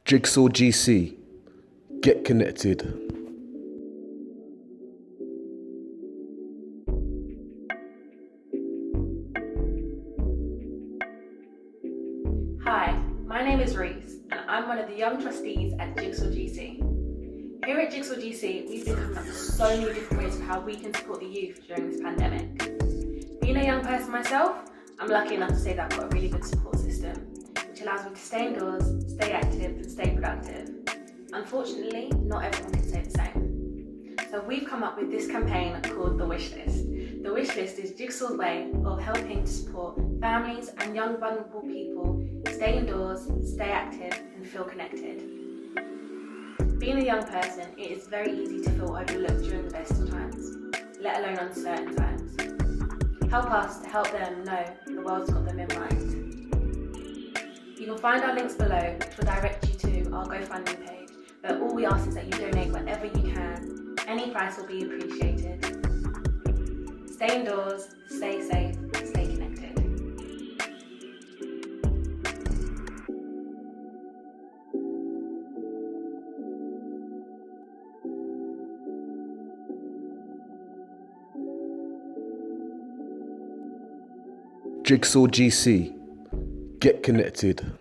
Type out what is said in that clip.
JIGSAW-GC. Get connected. Hi, my name is Reese and I'm one of the young trustees at JIGSAW-GC. Here at JIGSAW-GC, we've been coming up with so many different ways of how we can support the youth during this pandemic. Being a young person myself, I'm lucky enough to say that I've got a really good support system, which allows me to stay indoors, stay active and stay productive. Unfortunately, not everyone can say the same. So we've come up with this campaign called The Wish List. The Wish List is Jigsaw's way of helping to support families and young vulnerable people stay indoors, stay active and feel connected. Being a young person, it is very easy to feel overlooked during the best of times, let alone uncertain times. Help us to help them know the world's got them in mind. You can find our links below, which will direct you to our GoFundMe page, but all we ask is that you donate whatever you can. Any price will be appreciated. Stay indoors, stay safe, stay connected. JIGSAW-GC. Get connected.